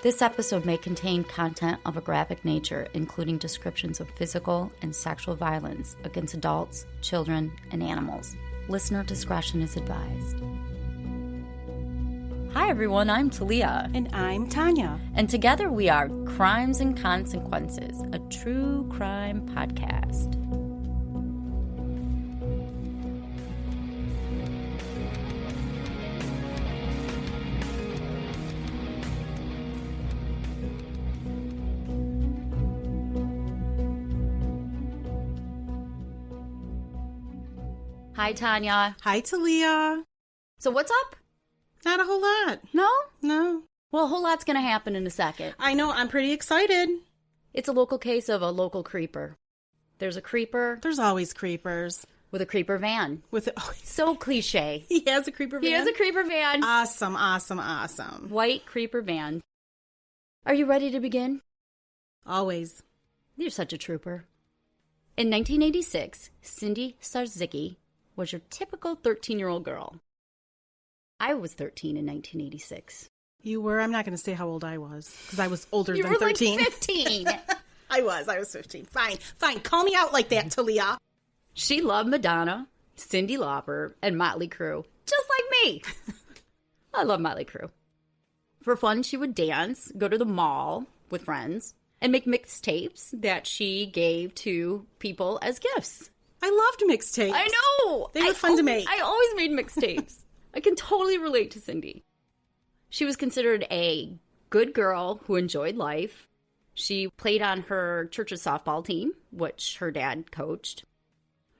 This episode may contain content of a graphic nature, including descriptions of physical and sexual violence against adults, children, and animals. Listener discretion is advised. Hi everyone, I'm Talia. And I'm Tanya. And together we are Crimes and Consequences, a true crime podcast. Hi, Tanya. Hi, Talia. So what's up? Not a whole lot. No? No. Well, a whole lot's going to happen in a second. I know. I'm pretty excited. It's a local case of a local creeper. There's a creeper. There's always creepers. With a creeper van. So cliche. He has a creeper van? He has a creeper van. Awesome, awesome, awesome. White creeper van. Are you ready to begin? Always. You're such a trooper. In 1986, Cindy Zarzycki was your typical 13-year-old girl. I was 13 in 1986. You were? I'm not going to say how old I was, because I was older than 13. You were like 15. I was 15. Fine. Call me out like that, Talia. She loved Madonna, Cyndi Lauper, and Motley Crue, just like me. I love Motley Crue. For fun, she would dance, go to the mall with friends, and make mixtapes that she gave to people as gifts. I loved mixtapes. I know. They were fun to make. I always made mixtapes. I can totally relate to Cindy. She was considered a good girl who enjoyed life. She played on her church's softball team, which her dad coached.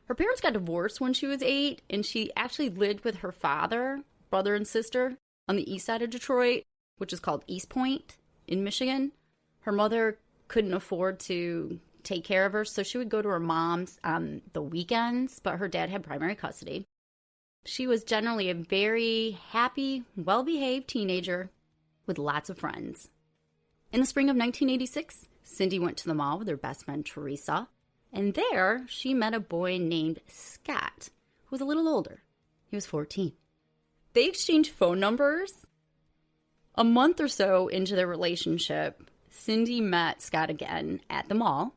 Her parents got divorced when she was 8, and she actually lived with her father, brother, and sister on the east side of Detroit, which is called East Point in Michigan. Her mother couldn't afford to take care of her, so she would go to her mom's on the weekends, but her dad had primary custody. She was generally a very happy, well-behaved teenager with lots of friends. In the spring of 1986, Cindy went to the mall with her best friend Teresa, and there she met a boy named Scott, who was a little older. He was 14. They exchanged phone numbers. A month or so into their relationship, Cindy met Scott again at the mall.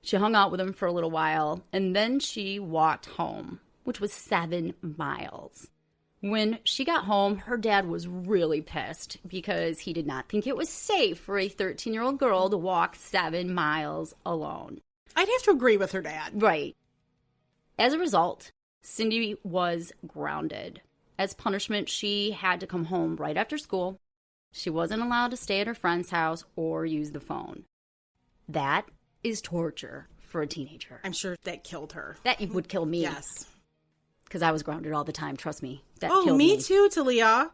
She hung out with him for a little while, and then she walked home, which was 7 miles. When she got home, her dad was really pissed because he did not think it was safe for a 13-year-old girl to walk 7 miles alone. I'd have to agree with her dad. Right. As a result, Cindy was grounded. As punishment, she had to come home right after school. She wasn't allowed to stay at her friend's house or use the phone. That is torture for a teenager. I'm sure that killed her. That would kill me. Yes. Because I was grounded all the time, trust me. That killed me too, Talia.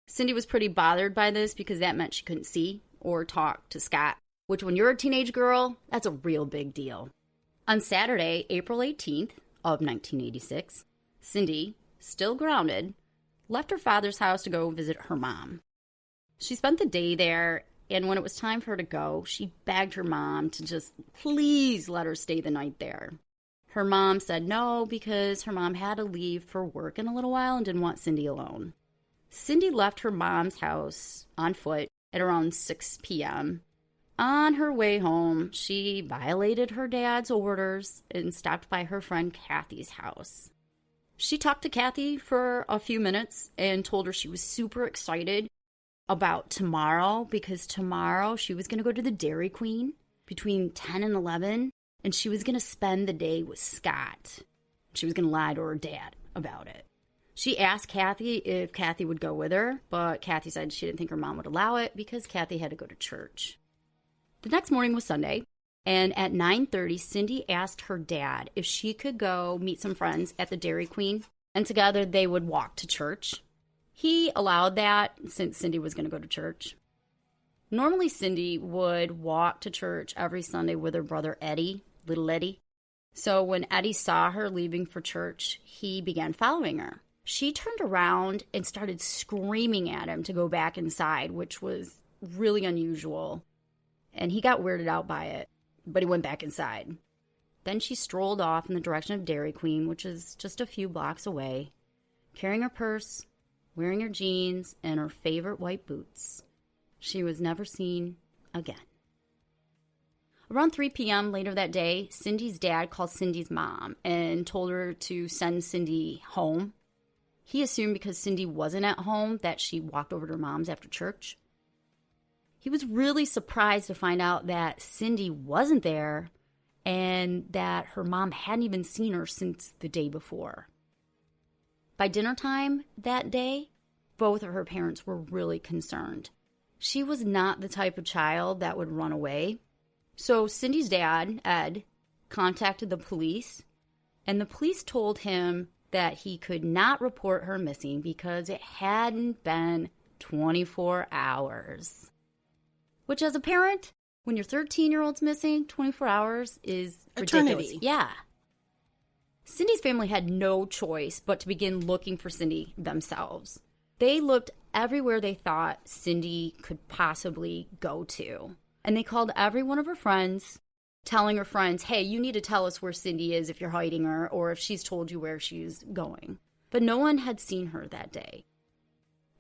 Cindy was pretty bothered by this because that meant she couldn't see or talk to Scott, which when you're a teenage girl, that's a real big deal. On Saturday, April 18th of 1986, Cindy, still grounded, left her father's house to go visit her mom. She spent the day there, and when it was time for her to go, she begged her mom to just please let her stay the night there. Her mom said no because her mom had to leave for work in a little while and didn't want Cindy alone. Cindy left her mom's house on foot at around 6 p.m. On her way home, she violated her dad's orders and stopped by her friend Kathy's house. She talked to Kathy for a few minutes and told her she was super excited about tomorrow because tomorrow she was going to go to the Dairy Queen between 10 and 11, and she was going to spend the day with Scott. She was going to lie to her dad about it. She asked Kathy if Kathy would go with her, but Kathy said she didn't think her mom would allow it because Kathy had to go to church. The next morning was Sunday, and at 9:30, Cindy asked her dad if she could go meet some friends at the Dairy Queen, and together they would walk to church. He allowed that since Cindy was going to go to church. Normally, Cindy would walk to church every Sunday with her brother Eddie, little Eddie. So when Eddie saw her leaving for church, he began following her. She turned around and started screaming at him to go back inside, which was really unusual. And he got weirded out by it, but he went back inside. Then she strolled off in the direction of Dairy Queen, which is just a few blocks away, carrying her purse, wearing her jeans, and her favorite white boots. she was never seen again. Around 3 p.m. later that day, Cindy's dad called Cindy's mom and told her to send Cindy home. He assumed because Cindy wasn't at home that she walked over to her mom's after church. He was really surprised to find out that Cindy wasn't there and that her mom hadn't even seen her since the day before. By dinner time that day, both of her parents were really concerned. She was not the type of child that would run away. So Cindy's dad, Ed, contacted the police, and the police told him that he could not report her missing because it hadn't been 24 hours. Which, as a parent, when your 13-year-old's missing, 24 hours is ridiculous. Eternity. Yeah. Cindy's family had no choice but to begin looking for Cindy themselves. They looked everywhere they thought Cindy could possibly go to. And they called every one of her friends, telling her friends, hey, you need to tell us where Cindy is if you're hiding her or if she's told you where she's going. But no one had seen her that day.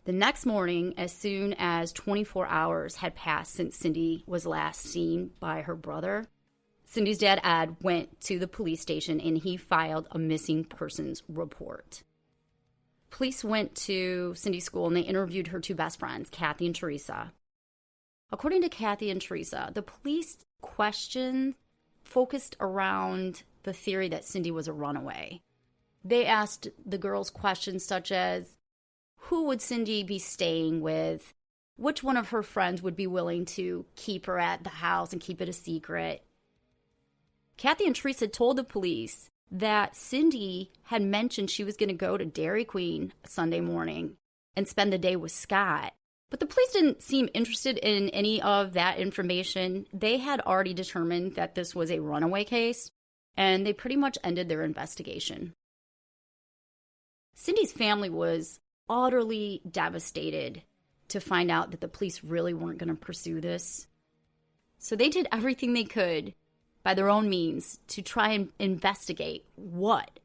The next morning, as soon as 24 hours had passed since Cindy was last seen by her brother, Cindy's dad, Ed, went to the police station and he filed a missing persons report. Police went to Cindy's school and they interviewed her two best friends, Kathy and Teresa. According to Kathy and Teresa, the police questions focused around the theory that Cindy was a runaway. They asked the girls questions such as, who would Cindy be staying with? Which one of her friends would be willing to keep her at the house and keep it a secret? Kathy and Teresa told the police that Cindy had mentioned she was going to go to Dairy Queen Sunday morning and spend the day with Scott. But the police didn't seem interested in any of that information. They had already determined that this was a runaway case, and they pretty much ended their investigation. Cindy's family was utterly devastated to find out that the police really weren't going to pursue this. So they did everything they could by their own means to try and investigate what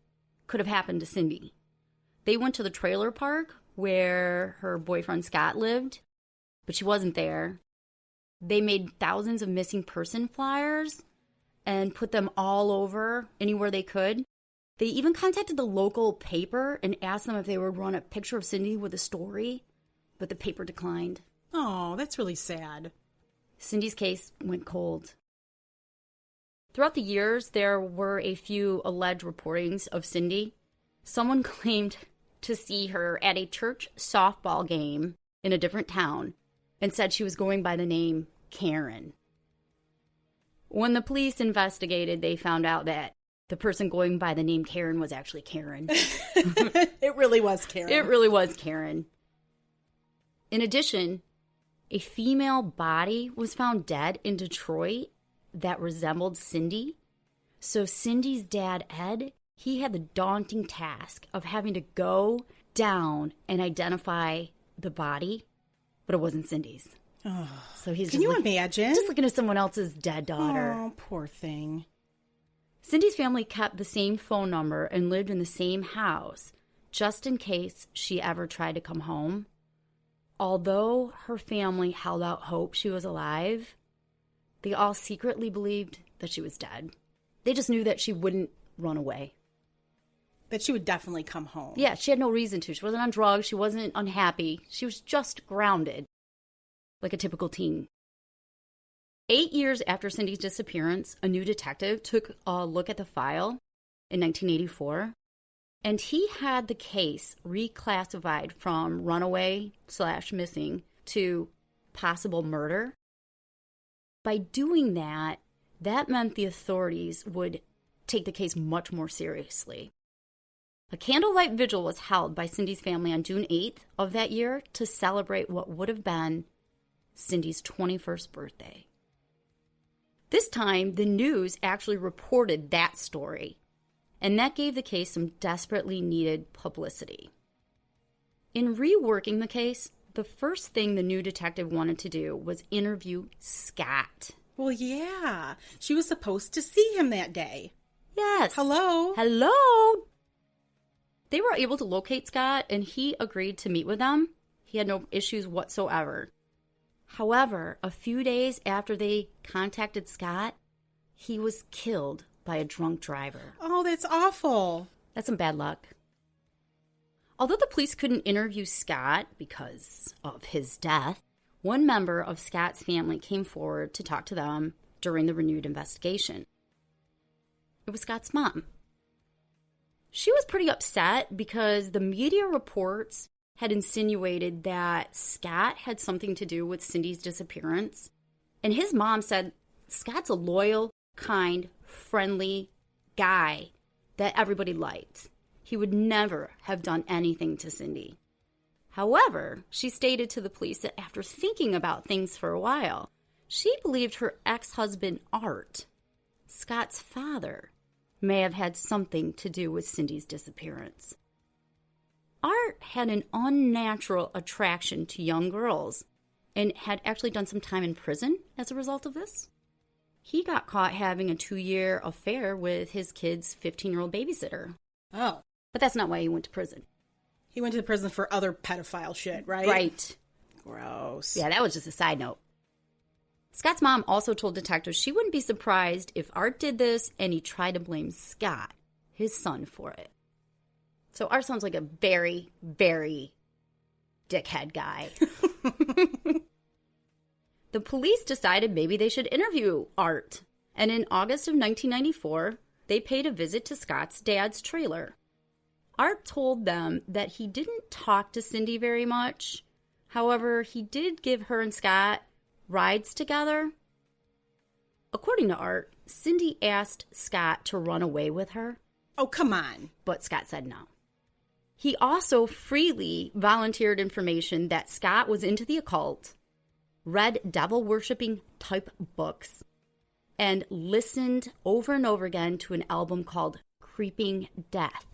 could have happened to Cindy. They went to the trailer park where her boyfriend Scott lived, but she wasn't there. They made thousands of missing person flyers and put them all over anywhere they could. They even contacted the local paper and asked them if they would run a picture of Cindy with a story, but the paper declined. Oh, that's really sad. Cindy's case went cold. Throughout the years, there were a few alleged reportings of Cindy. Someone claimed to see her at a church softball game in a different town and said she was going by the name Karen. When the police investigated, they found out that the person going by the name Karen was actually Karen. It really was Karen. It really was Karen. In addition, a female body was found dead in Detroit that resembled Cindy. So Cindy's dad, Ed, he had the daunting task of having to go down and identify the body, but it wasn't Cindy's. Oh, so he's can you imagine? Just looking at someone else's dead daughter. Oh, poor thing. Cindy's family kept the same phone number and lived in the same house, just in case she ever tried to come home. Although her family held out hope she was alive, they all secretly believed that she was dead. They just knew that she wouldn't run away. That she would definitely come home. Yeah, she had no reason to. She wasn't on drugs. She wasn't unhappy. She was just grounded, like a typical teen. 8 years after Cindy's disappearance, a new detective took a look at the file in 1984, and he had the case reclassified from runaway/missing to possible murder. By doing that, that meant the authorities would take the case much more seriously. A candlelight vigil was held by Cindy's family on June 8th of that year to celebrate what would have been Cindy's 21st birthday. This time, the news actually reported that story, and that gave the case some desperately needed publicity. In reworking the case, the first thing the new detective wanted to do was interview Scott. Well, yeah. She was supposed to see him that day. Yes. Hello. Hello. They were able to locate Scott, and he agreed to meet with them. He had no issues whatsoever. However, a few days after they contacted Scott, he was killed by a drunk driver. Oh, that's awful. That's some bad luck. Although the police couldn't interview Scott because of his death, one member of Scott's family came forward to talk to them during the renewed investigation. It was Scott's mom. She was pretty upset because the media reports had insinuated that Scott had something to do with Cindy's disappearance. And his mom said Scott's a loyal, kind, friendly guy that everybody liked. He would never have done anything to Cindy. However, she stated to the police that after thinking about things for a while, she believed her ex-husband, Art, Scott's father, may have had something to do with Cindy's disappearance. Art had an unnatural attraction to young girls and had actually done some time in prison as a result of this. He got caught having a 2-year affair with his kid's 15-year-old babysitter. Oh. But that's not why he went to prison. He went to prison for other pedophile shit, right? Right. Gross. Yeah, that was just a side note. Scott's mom also told detectives she wouldn't be surprised if Art did this and he tried to blame Scott, his son, for it. So Art sounds like a very, very dickhead guy. The police decided maybe they should interview Art. And in August of 1994, they paid a visit to Scott's dad's trailer. Art told them that he didn't talk to Cindy very much. However, he did give her and Scott rides together. According to Art, Cindy asked Scott to run away with her. Oh, come on. But Scott said no. He also freely volunteered information that Scott was into the occult, read devil-worshipping type books, and listened over and over again to an album called Creeping Death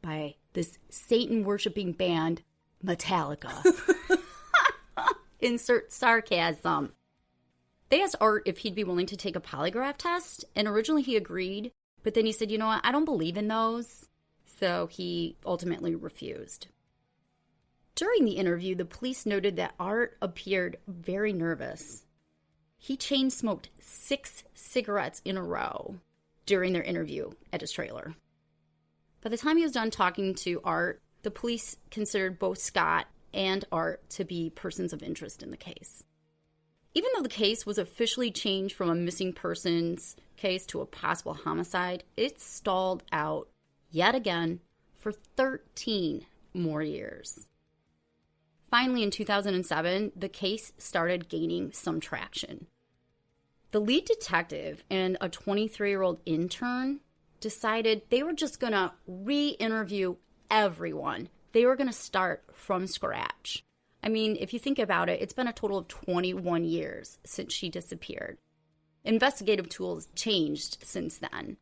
by this Satan-worshipping band, Metallica. Insert sarcasm. They asked Art if he'd be willing to take a polygraph test, and originally he agreed, but then he said, you know what, I don't believe in those, so he ultimately refused. During the interview, the police noted that Art appeared very nervous. He chain-smoked 6 cigarettes in a row during their interview at his trailer. By the time he was done talking to Art, the police considered both Scott and Art to be persons of interest in the case. Even though the case was officially changed from a missing persons case to a possible homicide, it stalled out yet again for 13 more years. Finally, in 2007, the case started gaining some traction. The lead detective and a 23-year-old intern decided they were just going to re-interview everyone. They were going to start from scratch. I mean, if you think about it, it's been a total of 21 years since she disappeared. Investigative tools changed since then.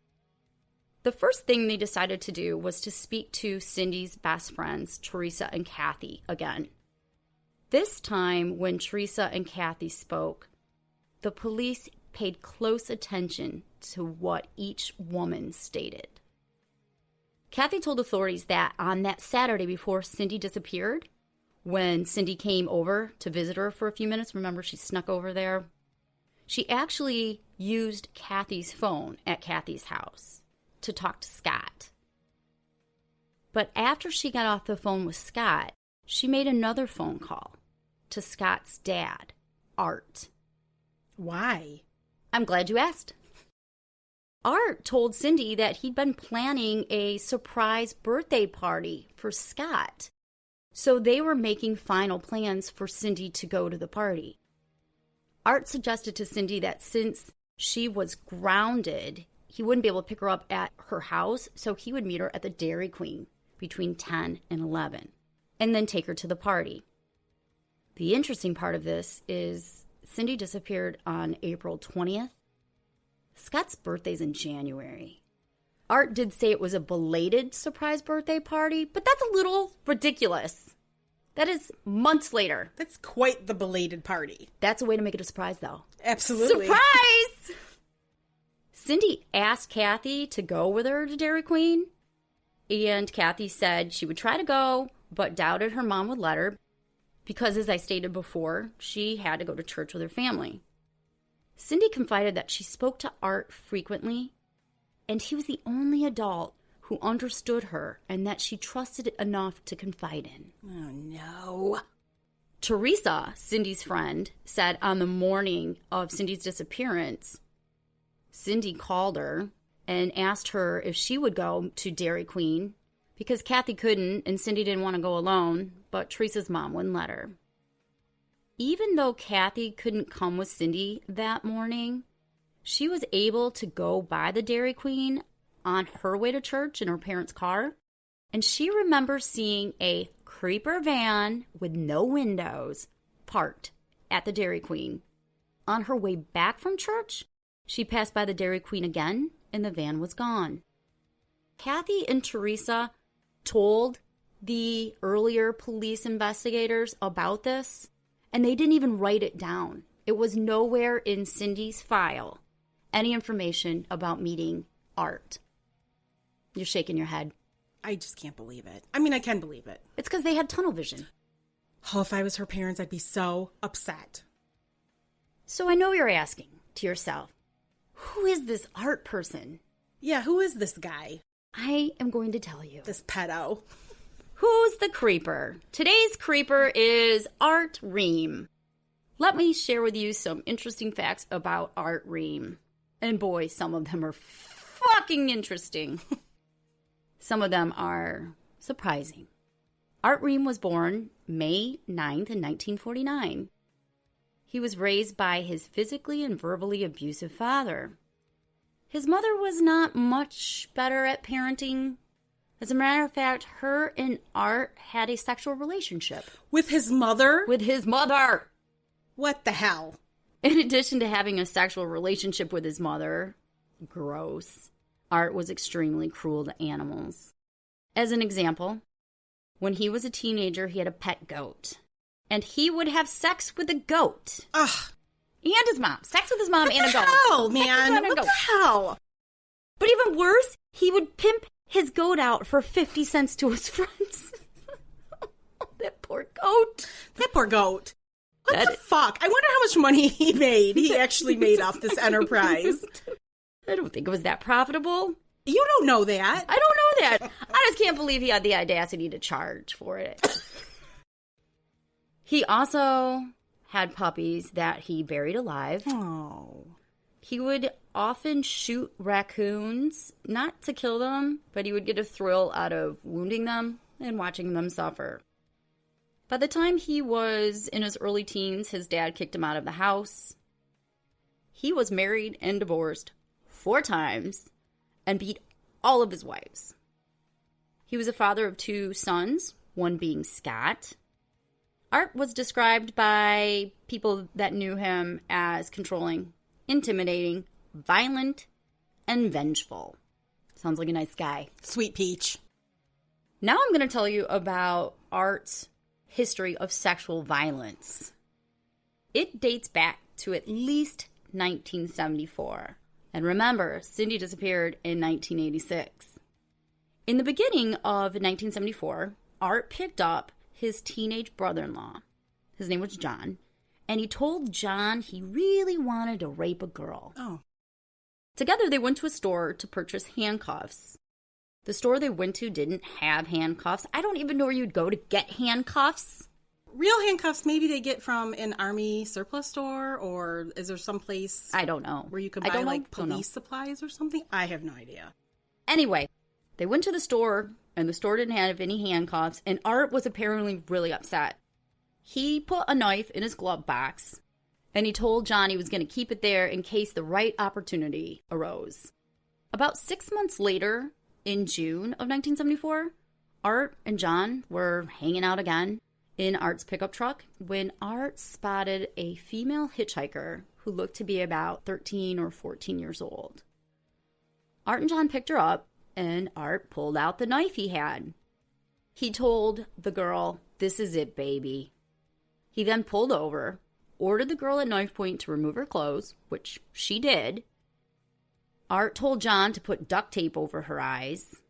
The first thing they decided to do was to speak to Cindy's best friends, Teresa and Kathy, again. This time, when Teresa and Kathy spoke, the police paid close attention to what each woman stated. Kathy told authorities that on that Saturday before Cindy disappeared, when Cindy came over to visit her for a few minutes, remember she snuck over there, she actually used Kathy's phone at Kathy's house to talk to Scott. But after she got off the phone with Scott, she made another phone call to Scott's dad, Art. Why? I'm glad you asked. Art told Cindy that he'd been planning a surprise birthday party for Scott. So they were making final plans for Cindy to go to the party. Art suggested to Cindy that since she was grounded, he wouldn't be able to pick her up at her house, so he would meet her at the Dairy Queen between 10 and 11, and then take her to the party. The interesting part of this is Cindy disappeared on April 20th. Scott's birthday's in January. Art did say it was a belated surprise birthday party, but that's a little ridiculous. That is months later. That's quite the belated party. That's a way to make it a surprise, though. Absolutely. Surprise! Cindy asked Kathy to go with her to Dairy Queen, and Kathy said she would try to go, but doubted her mom would let her. because, as I stated before, she had to go to church with her family. Cindy confided that she spoke to Art frequently, and he was the only adult who understood her and that she trusted enough to confide in. Oh, no. Teresa, Cindy's friend, said on the morning of Cindy's disappearance, Cindy called her and asked her if she would go to Dairy Queen because Kathy couldn't and Cindy didn't want to go alone, but Teresa's mom wouldn't let her. Even though Kathy couldn't come with Cindy that morning, she was able to go by the Dairy Queen on her way to church in her parents' car, and she remembers seeing a creeper van with no windows parked at the Dairy Queen. On her way back from church, she passed by the Dairy Queen again, and the van was gone. Kathy and Teresa told the earlier police investigators about this, and they didn't even write it down. It was nowhere in Cindy's file, any information about meeting Art. You're shaking your head. I just can't believe it. I mean, I can believe it. It's because they had tunnel vision. Oh, if I was her parents, I'd be so upset. So I know you're asking to yourself, who is this Art person? Yeah, who is this guy? I am going to tell you. This pedo. Who's the creeper? Today's creeper is Art Ream. Let me share with you some interesting facts about Art Ream. And boy, some of them are fucking interesting. Some of them are surprising. Art Ream was born May 9th in 1949. He was raised by his physically and verbally abusive father. His mother was not much better at parenting. As a matter of fact, her and Art had a sexual relationship. With his mother? With his mother! What the hell? In addition to having a sexual relationship with his mother, gross, Art was extremely cruel to animals. As an example, when he was a teenager, he had a pet goat. And he would have sex with a goat. Ugh. And his mom. Sex with his mom and a goat. Hell, man. What the hell? But even worse, he would pimp his goat out for 50 cents to his friends. That poor goat. That poor goat. What the fuck? I wonder how much money he made. He actually made off this enterprise. I don't think it was that profitable. You don't know that. I don't know that. I just can't believe he had the audacity to charge for it. He also had puppies that he buried alive. Oh. He would often shoot raccoons, not to kill them, but he would get a thrill out of wounding them and watching them suffer. By the time he was in his early teens, his dad kicked him out of the house. He was married and divorced 4 times and beat all of his wives. He was a father of 2 sons, one being Scott. Art was described by people that knew him as controlling, intimidating, violent, and vengeful. Sounds like a nice guy. Sweet peach. Now I'm going to tell you about Art's history of sexual violence. It dates back to at least 1974. And remember, Cindy disappeared in 1986. In the beginning of 1974, Art picked up his teenage brother-in-law. His name was John. And he told John he really wanted to rape a girl. Oh. Together, they went to a store to purchase handcuffs. The store they went to didn't have handcuffs. I don't even know where you'd go to get handcuffs. Real handcuffs, maybe they get from an army surplus store, or is there some place I don't know. where you could buy like police supplies or something? I have no idea. Anyway, they went to the store, and the store didn't have any handcuffs, and Art was apparently really upset. He put a knife in his glove box, and he told John he was going to keep it there in case the right opportunity arose. About 6 months later, in June of 1974, Art and John were hanging out again in Art's pickup truck when Art spotted a female hitchhiker who looked to be about 13 or 14 years old. Art and John picked her up, and Art pulled out the knife he had. He told the girl, "This is it, baby." He then pulled over, ordered the girl at knife point to remove her clothes, which she did. Art told John to put duct tape over her eyes.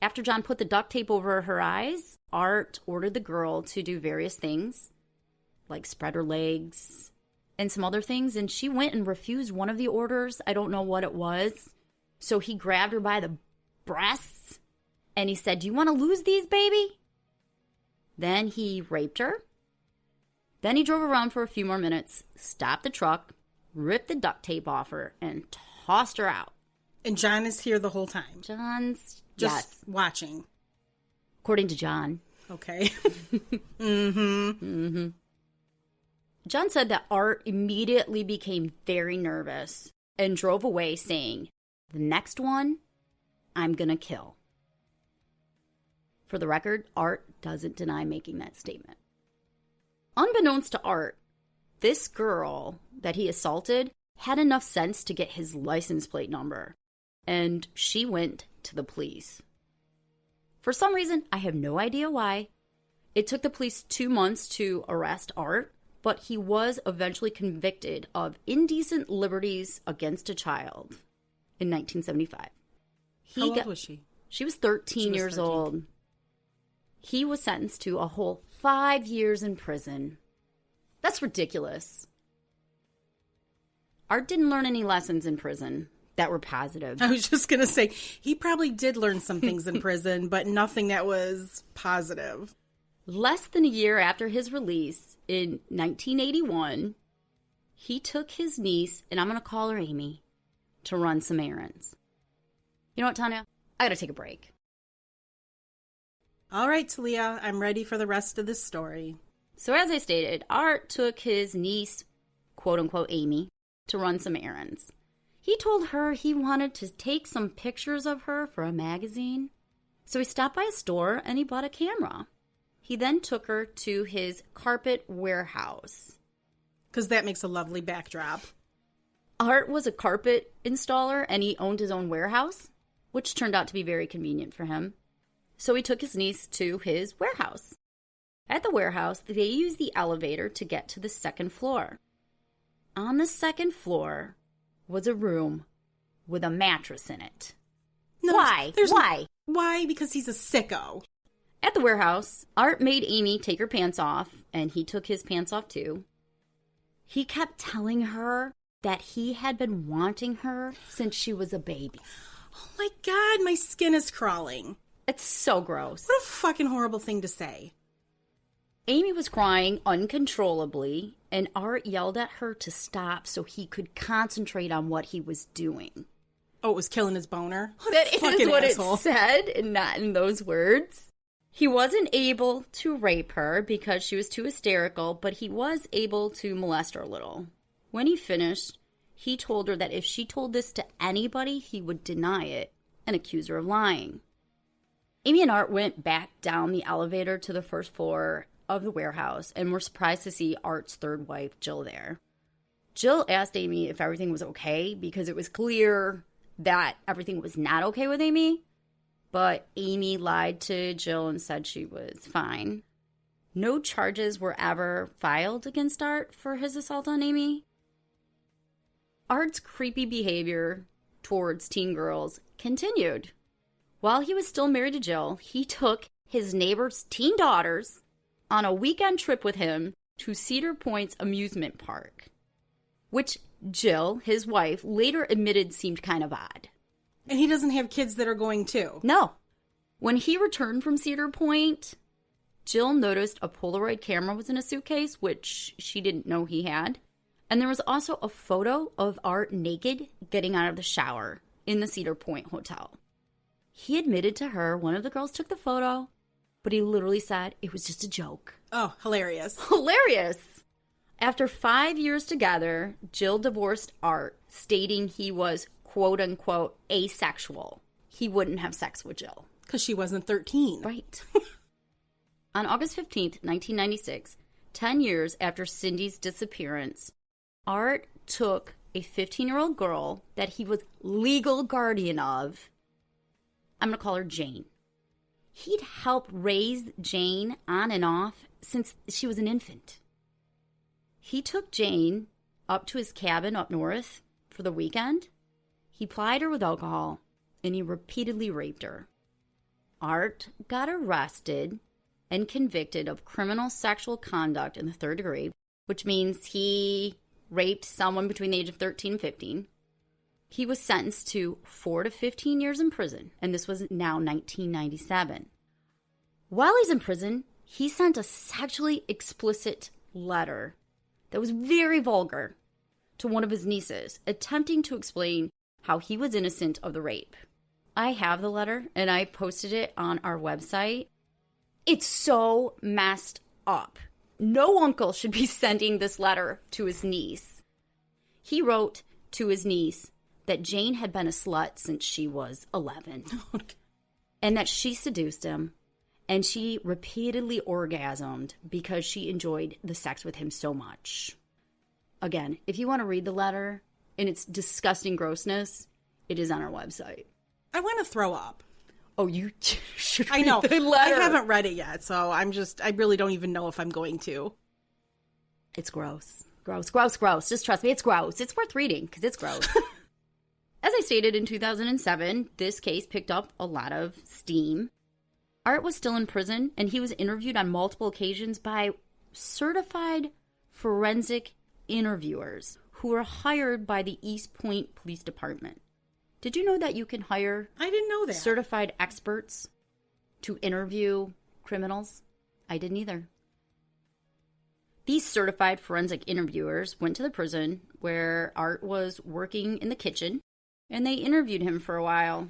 After John put the duct tape over her eyes, Art ordered the girl to do various things, like spread her legs and some other things, and she went and refused one of the orders. I don't know what it was. So he grabbed her by the breasts, and he said, "Do you want to lose these, baby?" Then he raped her. Then he drove around for a few more minutes, stopped the truck, ripped the duct tape off her, and tossed her out. And John is here the whole time. John's just watching. According to John. Okay. John said that Art immediately became very nervous and drove away saying, "The next one, I'm gonna kill." For the record, Art doesn't deny making that statement. Unbeknownst to Art, this girl that he assaulted had enough sense to get his license plate number, and she went to the police. For some reason, I have no idea why, it took the police 2 months to arrest Art, but he was eventually convicted of indecent liberties against a child in 1975. How old was she? She was 13 years old. He was sentenced to a whole 5 years in prison. That's ridiculous. Art didn't learn any lessons in prison that were positive. I was just going to say, he probably did learn some things in prison, but nothing that was positive. Less than a year after his release, in 1981, he took his niece, and I'm going to call her Amy, to run some errands. You know what, Tanya? I got to take a break. All right, Talia, I'm ready for the rest of this story. So as I stated, Art took his niece, quote-unquote Amy, to run some errands. He told her he wanted to take some pictures of her for a magazine. So he stopped by a store and he bought a camera. He then took her to his carpet warehouse. Because that makes a lovely backdrop. Art was a carpet installer and he owned his own warehouse, which turned out to be very convenient for him. So he took his niece to his warehouse. At the warehouse, they used the elevator to get to the second floor. On the second floor was a room with a mattress in it. No, Why? Why? Why? Because he's a sicko. At the warehouse, Art made Amy take her pants off, and he took his pants off too. He kept telling her that he had been wanting her since she was a baby. Oh my God, my skin is crawling. It's so gross. What a fucking horrible thing to say. Amy was crying uncontrollably, and Art yelled at her to stop so he could concentrate on what he was doing. Oh, it was killing his boner? That is what asshole. It said, and not in those words. He wasn't able to rape her because she was too hysterical, but he was able to molest her a little. When he finished, he told her that if she told this to anybody, he would deny it and accuse her of lying. Amy and Art went back down the elevator to the first floor of the warehouse and were surprised to see Art's third wife, Jill, there. Jill asked Amy if everything was okay because it was clear that everything was not okay with Amy, but Amy lied to Jill and said she was fine. No charges were ever filed against Art for his assault on Amy. Art's creepy behavior towards teen girls continued. While he was still married to Jill, he took his neighbor's teen daughters on a weekend trip with him to Cedar Point's amusement park, which Jill, his wife, later admitted seemed kind of odd. And he doesn't have kids that are going too. No. When he returned from Cedar Point, Jill noticed a Polaroid camera was in a suitcase, which she didn't know he had. And there was also a photo of Art naked getting out of the shower in the Cedar Point Hotel. He admitted to her one of the girls took the photo, but he literally said it was just a joke. Oh, hilarious. Hilarious. After 5 years together, Jill divorced Art, stating he was, quote-unquote, asexual. He wouldn't have sex with Jill. Because she wasn't 13. Right. On August 15th, 1996, 10 years after Cindy's disappearance, Art took a 15-year-old girl that he was legal guardian of. I'm going to call her Jane. He'd helped raise Jane on and off since she was an infant. He took Jane up to his cabin up north for the weekend. He plied her with alcohol, and he repeatedly raped her. Art got arrested and convicted of criminal sexual conduct in the third degree, which means he raped someone between the age of 13 and 15. He was sentenced to 4 to 15 years in prison, and this was now 1997. While he's in prison, he sent a sexually explicit letter that was very vulgar to one of his nieces, attempting to explain how he was innocent of the rape. I have the letter, and I posted it on our website. It's so messed up. No uncle should be sending this letter to his niece. He wrote to his niece that Jane had been a slut since she was 11, and that she seduced him, and she repeatedly orgasmed because she enjoyed the sex with him so much. Again, if you want to read the letter in its disgusting grossness, it is on our website. I want to throw up. Oh, you should read I know. the letter. I haven't read it yet, so I really don't even know if I'm going to. It's gross. Gross. Just trust me, it's gross. It's worth reading because it's gross. As I stated, in 2007, this case picked up a lot of steam. Art was still in prison, and he was interviewed on multiple occasions by certified forensic interviewers who were hired by the East Point Police Department. Did you know that you can hire I didn't know that. certified experts to interview criminals? I didn't either. These certified forensic interviewers went to the prison where Art was working in the kitchen, and they interviewed him for a while.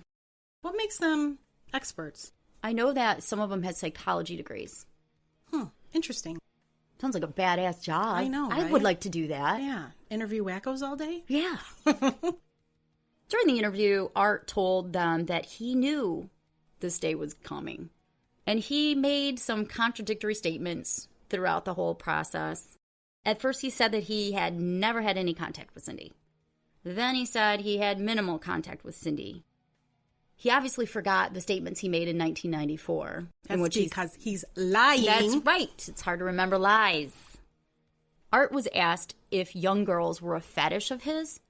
What makes them experts? I know that some of them had psychology degrees. Interesting. Sounds like a badass job. I know, I right? would like to do that. Yeah. Interview wackos all day? Yeah. During the interview, Art told them that he knew this day was coming. And he made some contradictory statements throughout the whole process. At first, he said that he had never had any contact with Cindy. Then he said he had minimal contact with Cindy. He obviously forgot the statements he made in 1994. That's because he's lying. That's right. It's hard to remember lies. Art was asked if young girls were a fetish of his,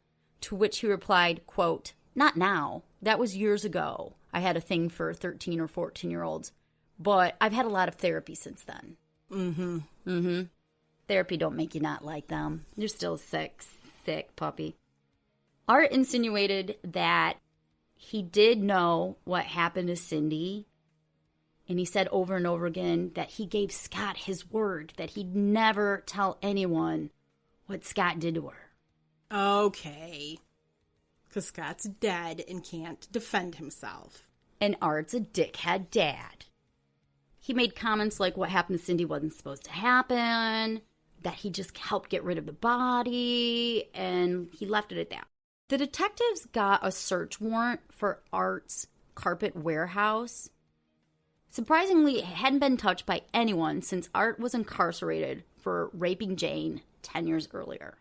to which he replied, quote, "Not now. That was years ago. I had a thing for 13 or 14-year-olds, but I've had a lot of therapy since then." Mm-hmm. Therapy don't make you not like them. You're still sick puppy. Art insinuated that he did know what happened to Cindy, and he said over and over again that he gave Scott his word that he'd never tell anyone what Scott did to her. Okay. Because Scott's dead and can't defend himself. And Art's a dickhead dad. He made comments like what happened to Cindy wasn't supposed to happen, that he just helped get rid of the body, and he left it at that. The detectives got a search warrant for Art's carpet warehouse. Surprisingly, it hadn't been touched by anyone since Art was incarcerated for raping Jane 10 years earlier.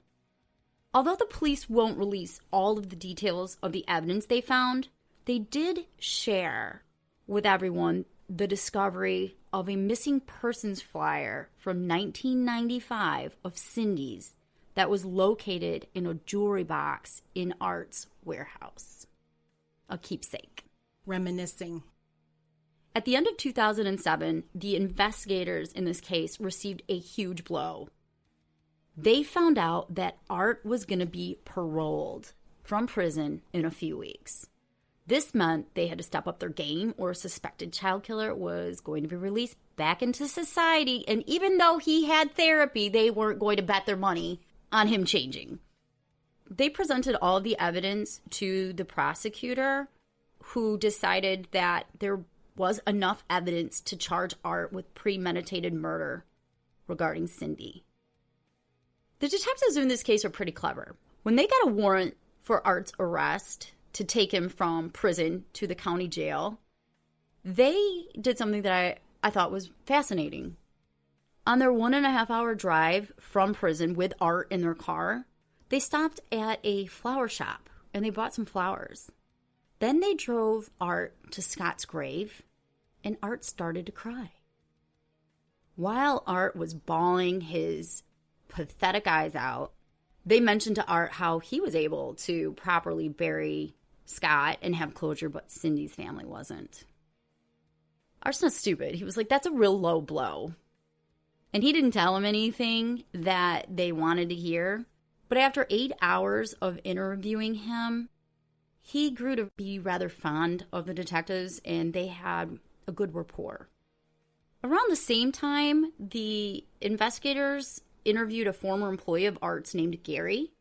Although the police won't release all of the details of the evidence they found, they did share with everyone the discovery of a missing persons flyer from 1995 of Cindy's that was located in a jewelry box in Art's warehouse. A keepsake. Reminiscing. At the end of 2007, the investigators in this case received a huge blow. They found out that Art was going to be paroled from prison in a few weeks. This meant they had to step up their game, or a suspected child killer was going to be released back into society. And even though he had therapy, they weren't going to bet their money on him changing. They presented all of the evidence to the prosecutor, who decided that there was enough evidence to charge Art with premeditated murder regarding Cindy. The detectives in this case are pretty clever. When they got a warrant for Art's arrest to take him from prison to the county jail, they did something that I thought was fascinating. On their 1.5-hour drive from prison with Art in their car, they stopped at a flower shop and they bought some flowers. Then they drove Art to Scott's grave, and Art started to cry. While Art was bawling his pathetic eyes out, they mentioned to Art how he was able to properly bury Scott and have closure, but Cindy's family wasn't. Art's not stupid. He was like, that's a real low blow. And he didn't tell him anything that they wanted to hear. But after 8 hours of interviewing him, he grew to be rather fond of the detectives, and they had a good rapport. Around the same time, the investigators interviewed a former employee of Art's named Gary.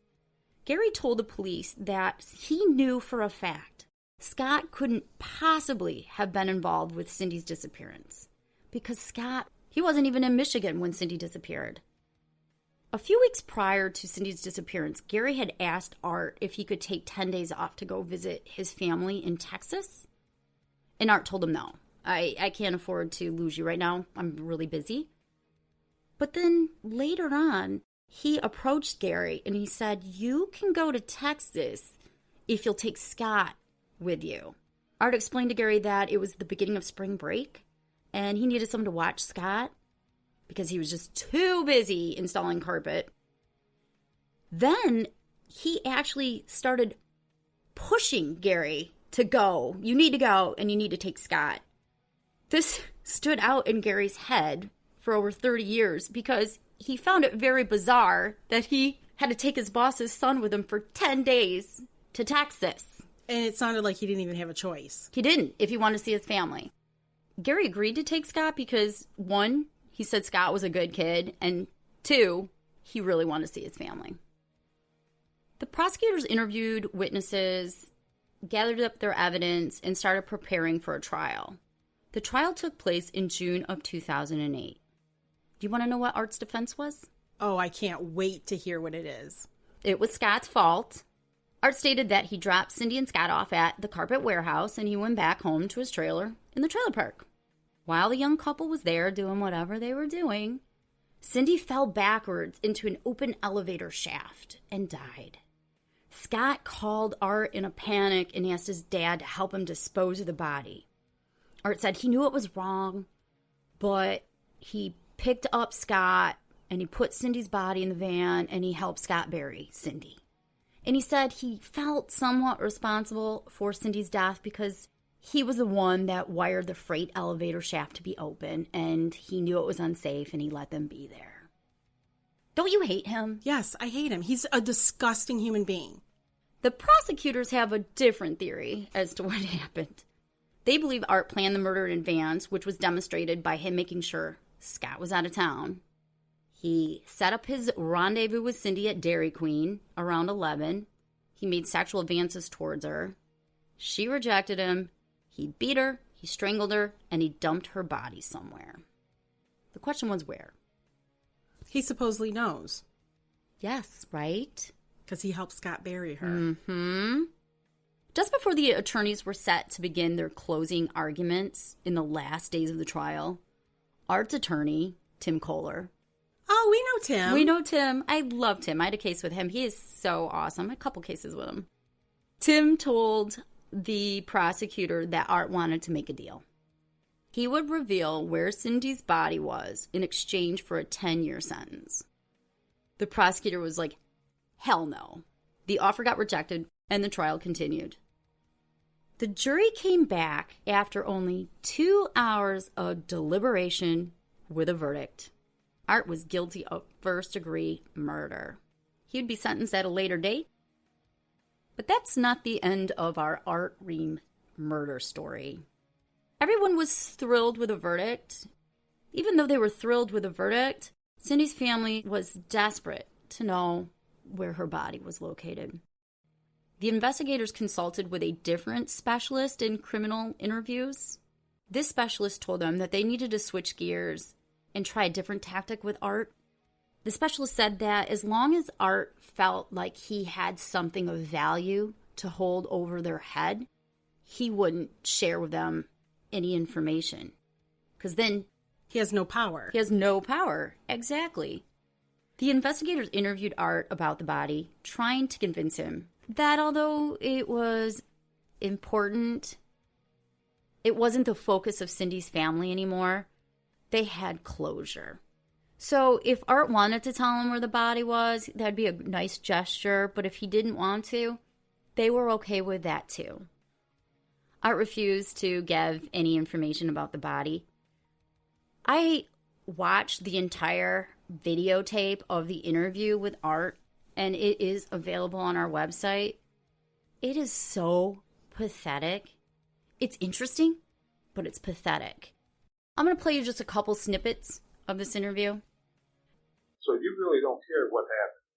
Gary told the police that he knew for a fact Scott couldn't possibly have been involved with Cindy's disappearance because Scott, he wasn't even in Michigan when Cindy disappeared. A few weeks prior to Cindy's disappearance, Gary had asked Art if he could take 10 days off to go visit his family in Texas. And Art told him no. I can't afford to lose you right now. I'm really busy. But then later on, he approached Gary and he said, you can go to Texas if you'll take Scott with you. Art explained to Gary that it was the beginning of spring break and he needed someone to watch Scott because he was just too busy installing carpet. Then he actually started pushing Gary to go. You need to go and you need to take Scott. This stood out in Gary's head for over 30 years because he found it very bizarre that he had to take his boss's son with him for 10 days to Texas. And it sounded like he didn't even have a choice. He didn't, if he wanted to see his family. Gary agreed to take Scott because, one, he said Scott was a good kid, and two, he really wanted to see his family. The prosecutors interviewed witnesses, gathered up their evidence, and started preparing for a trial. The trial took place in June of 2008. Do you want to know what Art's defense was? Oh, I can't wait to hear what it is. It was Scott's fault. Art stated that he dropped Cindy and Scott off at the carpet warehouse and he went back home to his trailer in the trailer park. While the young couple was there doing whatever they were doing, Cindy fell backwards into an open elevator shaft and died. Scott called Art in a panic and asked his dad to help him dispose of the body. Art said he knew it was wrong, but he picked up Scott and he put Cindy's body in the van and he helped Scott bury Cindy. And he said he felt somewhat responsible for Cindy's death because he was the one that wired the freight elevator shaft to be open and he knew it was unsafe and he let them be there. Don't you hate him? Yes, I hate him. He's a disgusting human being. The prosecutors have a different theory as to what happened. They believe Art planned the murder in advance, which was demonstrated by him making sure Scott was out of town. He set up his rendezvous with Cindy at Dairy Queen around 11. He made sexual advances towards her. She rejected him. He beat her, he strangled her, and he dumped her body somewhere. The question was where? He supposedly knows. Yes, right? Because he helped Scott bury her. Mm-hmm. Just before the attorneys were set to begin their closing arguments in the last days of the trial, Art's attorney, Tim Kohler. Oh, we know Tim. We know Tim. I love Tim. I had a case with him. He is so awesome. I had a couple cases with him. Tim told the prosecutor that Art wanted to make a deal. He would reveal where Cindy's body was in exchange for a 10-year sentence. The prosecutor was like, hell no. The offer got rejected, and the trial continued. The jury came back after only 2 hours of deliberation with a verdict. Art was guilty of first-degree murder. He would be sentenced at a later date. But that's not the end of our Art Ream murder story. Everyone was thrilled with the verdict. Even though they were thrilled with the verdict, Cindy's family was desperate to know where her body was located. The investigators consulted with a different specialist in criminal interviews. This specialist told them that they needed to switch gears and try a different tactic with Art. The specialist said that as long as Art felt like he had something of value to hold over their head, he wouldn't share with them any information. Because then he has no power. He has no power. Exactly. The investigators interviewed Art about the body, trying to convince him that although it was important, it wasn't the focus of Cindy's family anymore. They had closure. So if Art wanted to tell him where the body was, that'd be a nice gesture. But if he didn't want to, they were okay with that too. Art refused to give any information about the body. I watched the entire videotape of the interview with Art, and it is available on our website. It is so pathetic. It's interesting, but it's pathetic. I'm going to play you just a couple snippets of this interview. So you really don't care what happened.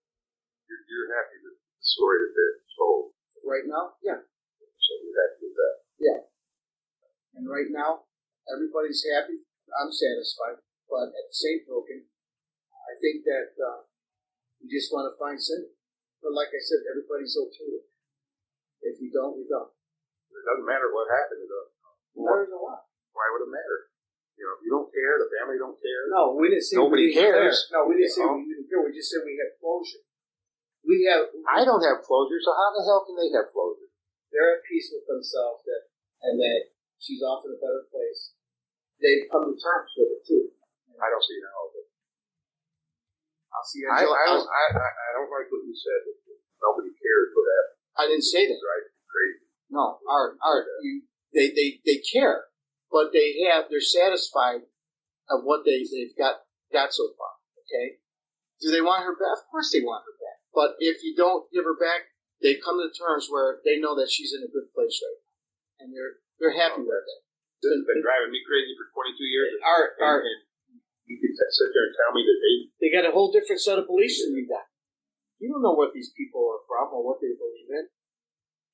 You're happy with the story that they told. Right now, yeah. So you're happy with that. Yeah. And right now, everybody's happy. I'm satisfied. But at the same token, I think that we just want to find Cindy. But like I said, everybody's okay with it. If you don't, you don't. It doesn't matter what happened. It matters a lot. Why would it matter? You know, if you don't care, the family don't care. No, we didn't say nobody we didn't cares. Care. No, we didn't say we didn't care. We just said we have closure. I don't have closure, so how the hell can they have closure? They're at peace with themselves and that she's off in a better place. They've come to terms with it too. I don't see how. I'll see. I don't like what you said. Nobody cares for that. I didn't say that. Right? Crazy. No, Art. They care, but they're satisfied of what they've got so far. Okay. Do they want her back? Of course they want her back. But if you don't give her back, they come to terms where they know that she's in a good place right now, and they're happy with that. This has been driving me crazy for 22 years. Art. And you can sit there and tell me that they got a whole different set of beliefs than you got. You don't know what these people are from or what they believe in.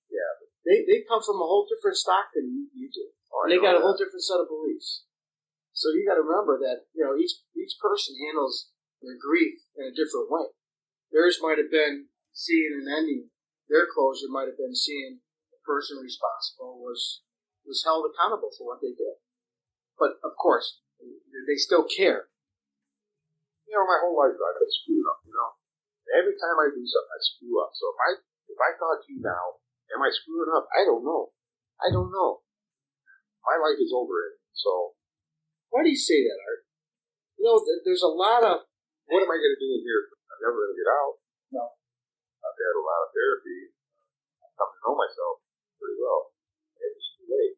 Yeah. They come from a whole different stock than you do. And they got a whole different set of beliefs. So you got to remember that, you know, each person handles their grief in a different way. Theirs might have been seeing an ending. Their closure might have been seeing the person responsible was held accountable for what they did. But, of course, they still care. You know, my whole life I've been screwed up, you know. Every time I do something, I screw up. So if I talk to you now, am I screwing up? I don't know. My life is over it. So why do you say that, Art? You know, there's a lot of... What am I going to do in here? I'm never going to get out. No. I've had a lot of therapy. I've come to know myself pretty well. It's too late.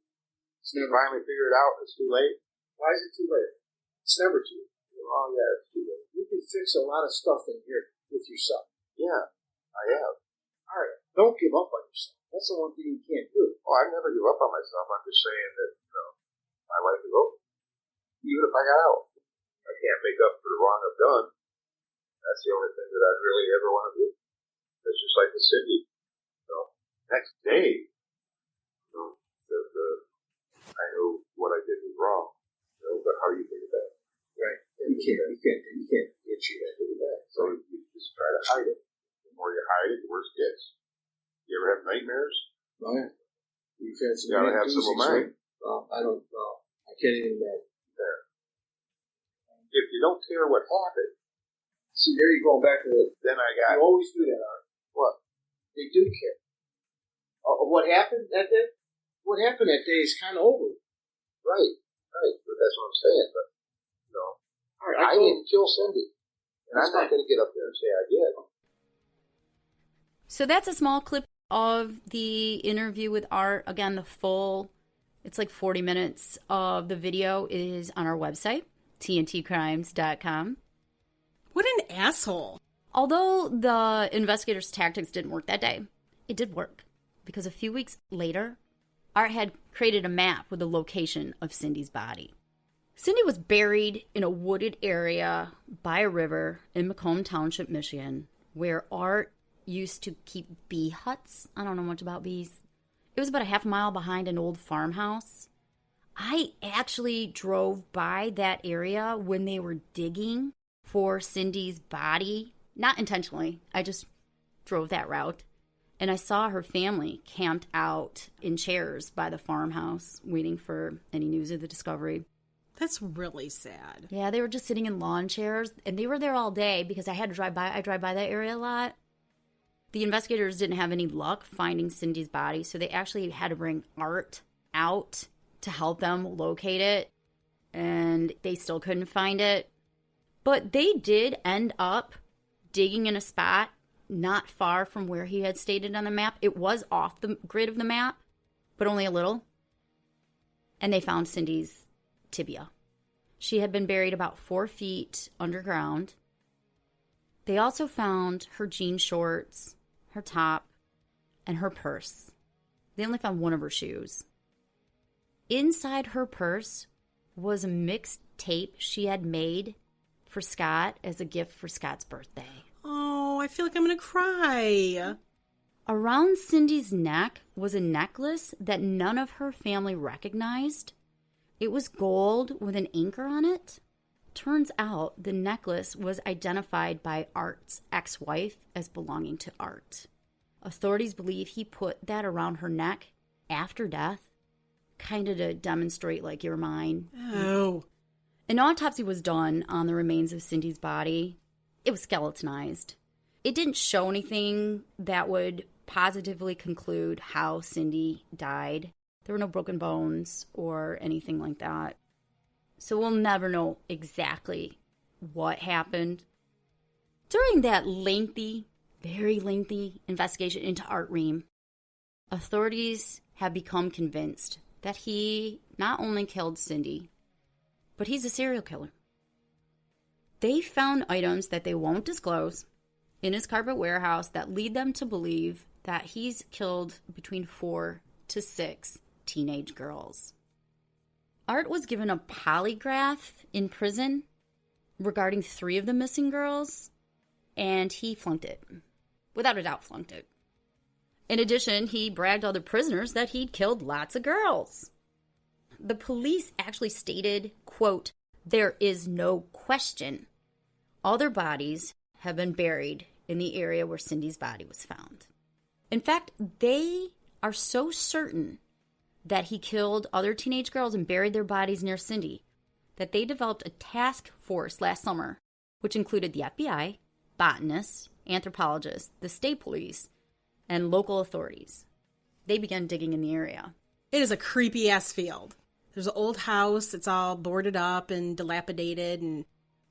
Finally figure it out. It's too late. Why is it too late? It's never too late. Oh, yeah, it's too late. You can fix a lot of stuff in here with yourself. Yeah, I have. All right. Don't give up on yourself. That's the one thing you can't do. Oh, I never give up on myself. I'm just saying that, you know, my life is over. Even if I got out, I can't make up for the wrong I've done. That's the only thing that I'd really ever want to do. It's just like the Cindy. You know, next day, you know, I know what I did was wrong. You know, but how do you take it back? Right. You can't get that back. So you just try to hide it. The more you hide it, the worse it gets. You ever have nightmares? Oh, yeah. You've had some. You gotta have some of mine. Well, I don't know. I can't even imagine. There. If you don't care what happened, see, there you go back to it. Then I got. You always do that, Art. What? They do care. What happened that day? What happened that day is kind of over. Right. But that's what I'm saying. But, you know, right, I didn't kill Cindy. And I'm not going to get up there and say I did. So that's a small clip of the interview with Art. Again, the full, it's like 40 minutes of the video is on our website, tntcrimes.com. What an asshole. Although the investigators' tactics didn't work that day, it did work. Because a few weeks later, Art had created a map with the location of Cindy's body. Cindy was buried in a wooded area by a river in Macomb Township, Michigan, where Art used to keep bee huts. I don't know much about bees. It was about a half mile behind an old farmhouse. I actually drove by that area when they were digging for Cindy's body. Not intentionally. I just drove that route. And I saw her family camped out in chairs by the farmhouse, waiting for any news of the discovery. That's really sad. Yeah, they were just sitting in lawn chairs, and they were there all day because I had to drive by. I drive by that area a lot. The investigators didn't have any luck finding Cindy's body, so they actually had to bring Art out to help them locate it, and they still couldn't find it. But they did end up digging in a spot not far from where he had stated on the map. It was off the grid of the map, but only a little. and they found Cindy's tibia. She had been buried about 4 feet underground. They also found her jean shorts, her top, and her purse. They only found one of her shoes. Inside her purse was a mixed tape she had made for Scott as a gift for Scott's birthday. Oh, I feel like I'm going to cry. Around Cindy's neck was a necklace that none of her family recognized. It was gold with an anchor on it. Turns out the necklace was identified by Art's ex-wife as belonging to Art. Authorities believe he put that around her neck after death, kind of to demonstrate, like, you're mine. Oh. An autopsy was done on the remains of Cindy's body. It was skeletonized. It didn't show anything that would positively conclude how Cindy died. There were no broken bones or anything like that. So we'll never know exactly what happened. During that lengthy, very lengthy investigation into Art Ream, authorities have become convinced that he not only killed Cindy, but he's a serial killer. They found items that they won't disclose in his carpet warehouse that lead them to believe that he's killed between 4 to 6 teenage girls. Art was given a polygraph in prison regarding 3 of the missing girls, and he flunked it. Without a doubt, flunked it. In addition, he bragged to other prisoners that he'd killed lots of girls. The police actually stated, quote, "There is no question all their bodies have been buried in the area where Cindy's body was found." In fact, they are so certain that he killed other teenage girls and buried their bodies near Cindy that they developed a task force last summer, which included the FBI, botanists, anthropologists, the state police, and local authorities. They began digging in the area. It is a creepy-ass field. There's an old house. It's all boarded up and dilapidated, and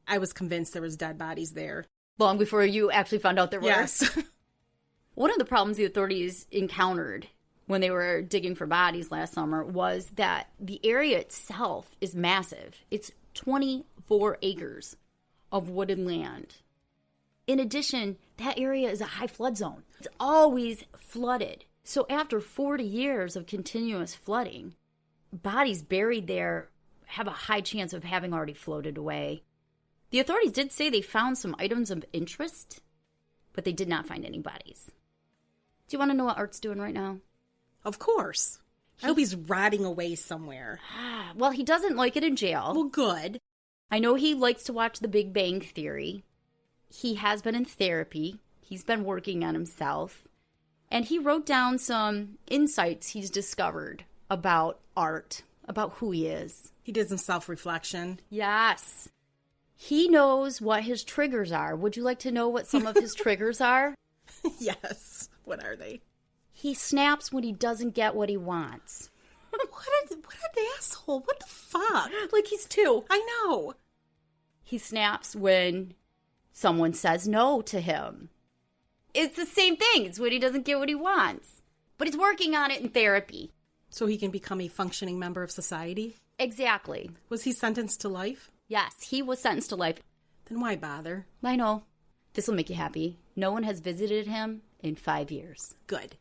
I was convinced there was dead bodies there. Long before you actually found out there were. Yes. One of the problems the authorities encountered when they were digging for bodies last summer was that the area itself is massive. It's 24 acres of wooded land. In addition, that area is a high flood zone. It's always flooded. So after 40 years of continuous flooding, bodies buried there have a high chance of having already floated away. The authorities did say they found some items of interest, but they did not find any bodies. Do you want to know what Art's doing right now? Of course. I hope he's rotting away somewhere. Well, he doesn't like it in jail. Well, good. I know he likes to watch The Big Bang Theory. He has been in therapy. He's been working on himself. And he wrote down some insights he's discovered about Art, about who he is. He did some self-reflection. Yes. He knows what his triggers are. Would you like to know what some of his triggers are? Yes. What are they? He snaps when he doesn't get what he wants. What an asshole. What the fuck? Like he's 2. I know. He snaps when someone says no to him. It's the same thing. It's when he doesn't get what he wants. But he's working on it in therapy. So he can become a functioning member of society? Exactly. Was he sentenced to life? Yes, he was sentenced to life. Then why bother? I know. This will make you happy. No one has visited him in 5 years. Good.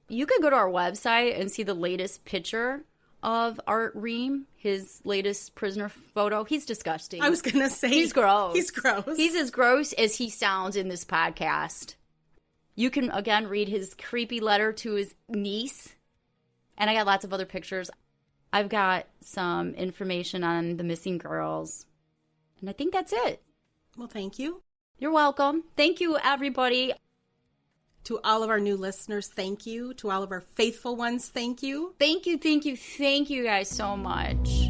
You can go to our website and see the latest picture of Art Ream, his latest prisoner photo. He's disgusting. I was going to say. He's gross. He's gross. He's as gross as he sounds in this podcast. You can, again, read his creepy letter to his niece. And I got lots of other pictures. I've got some information on the missing girls. And I think that's it. Well, thank you. You're welcome. Thank you, everybody. To all of our new listeners, thank you. To all of our faithful ones, thank you. Thank you, thank you, thank you guys so much.